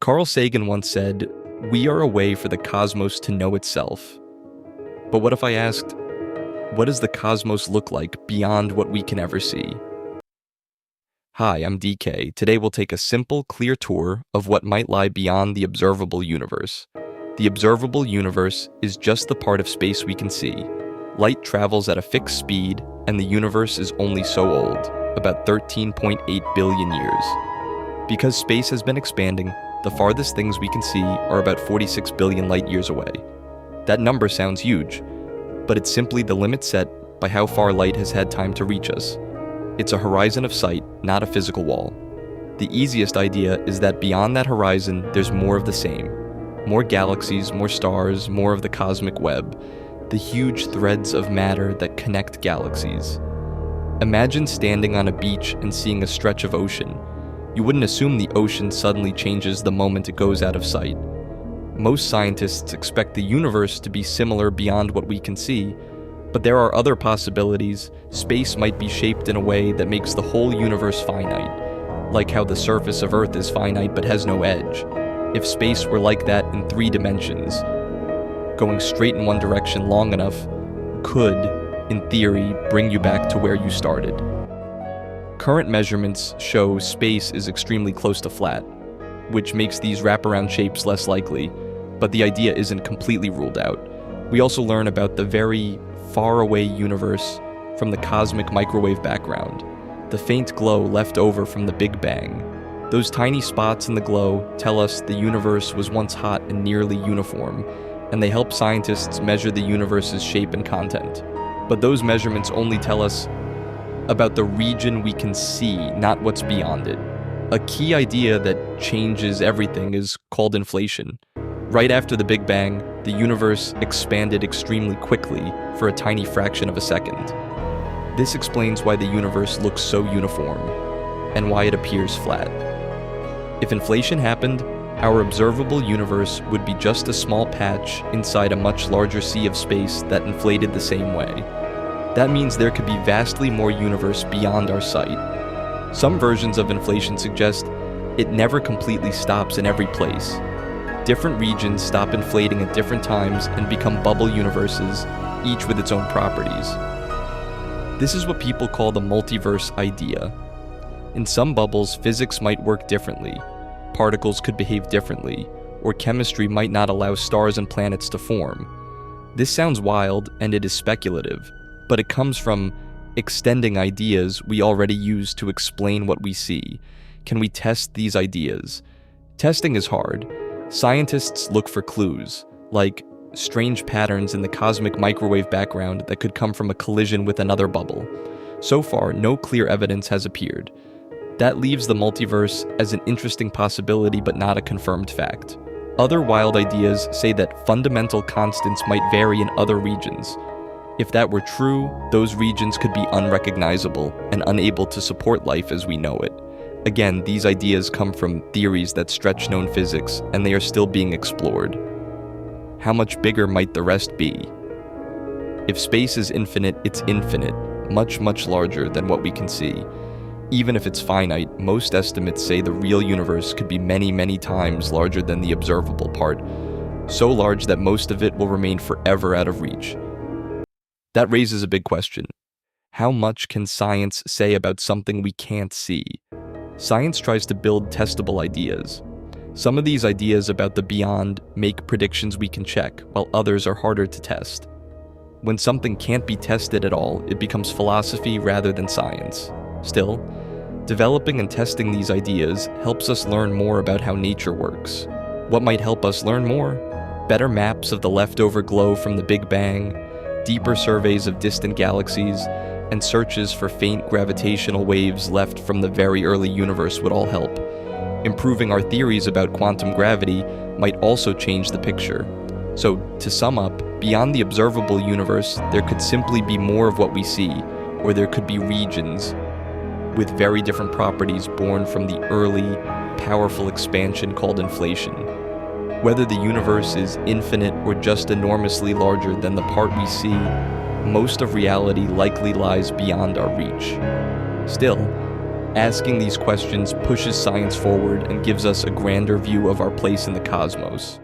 Carl Sagan once said, "We are a way for the cosmos to know itself." But what if I asked, what does the cosmos look like beyond what we can ever see? Hi, I'm DK. Today we'll take a simple, clear tour of what might lie beyond the observable universe. The observable universe is just the part of space we can see. Light travels at a fixed speed, and the universe is only so old, about 13.8 billion years. Because space has been expanding, the farthest things we can see are about 46 billion light years away. That number sounds huge, but it's simply the limit set by how far light has had time to reach us. It's a horizon of sight, not a physical wall. The easiest idea is that beyond that horizon, there's more of the same. More galaxies, more stars, more of the cosmic web, the huge threads of matter that connect galaxies. Imagine standing on a beach and seeing a stretch of ocean. You wouldn't assume the ocean suddenly changes the moment it goes out of sight. Most scientists expect the universe to be similar beyond what we can see, but there are other possibilities. Space might be shaped in a way that makes the whole universe finite, like how the surface of Earth is finite but has no edge. If space were like that in 3 dimensions, going straight in one direction long enough could, in theory, bring you back to where you started. Current measurements show space is extremely close to flat, which makes these wraparound shapes less likely, but the idea isn't completely ruled out. We also learn about the very far-away universe from the cosmic microwave background, the faint glow left over from the Big Bang. Those tiny spots in the glow tell us the universe was once hot and nearly uniform, and they help scientists measure the universe's shape and content. But those measurements only tell us about the region we can see, not what's beyond it. A key idea that changes everything is called inflation. Right after the Big Bang, the universe expanded extremely quickly for a tiny fraction of a second. This explains why the universe looks so uniform, and why it appears flat. If inflation happened, our observable universe would be just a small patch inside a much larger sea of space that inflated the same way. That means there could be vastly more universe beyond our sight. Some versions of inflation suggest it never completely stops in every place. Different regions stop inflating at different times and become bubble universes, each with its own properties. This is what people call the multiverse idea. In some bubbles, physics might work differently. Particles could behave differently, or chemistry might not allow stars and planets to form. This sounds wild, and it is speculative, but it comes from extending ideas we already use to explain what we see. Can we test these ideas? Testing is hard. Scientists look for clues, like strange patterns in the cosmic microwave background that could come from a collision with another bubble. So far, no clear evidence has appeared. That leaves the multiverse as an interesting possibility but not a confirmed fact. Other wild ideas say that fundamental constants might vary in other regions. If that were true, those regions could be unrecognizable and unable to support life as we know it. Again, these ideas come from theories that stretch known physics, and they are still being explored. How much bigger might the rest be? If space is infinite, it's infinite, much, much larger than what we can see. Even if it's finite, most estimates say the real universe could be many, many times larger than the observable part, so large that most of it will remain forever out of reach. That raises a big question. How much can science say about something we can't see? Science tries to build testable ideas. Some of these ideas about the beyond make predictions we can check, while others are harder to test. When something can't be tested at all, it becomes philosophy rather than science. Still, developing and testing these ideas helps us learn more about how nature works. What might help us learn more? Better maps of the leftover glow from the Big Bang, deeper surveys of distant galaxies, and searches for faint gravitational waves left from the very early universe would all help. Improving our theories about quantum gravity might also change the picture. So, to sum up, beyond the observable universe, there could simply be more of what we see, or there could be regions with very different properties born from the early, powerful expansion called inflation. Whether the universe is infinite or just enormously larger than the part we see, most of reality likely lies beyond our reach. Still, Asking these questions pushes science forward and gives us a grander view of our place in the cosmos.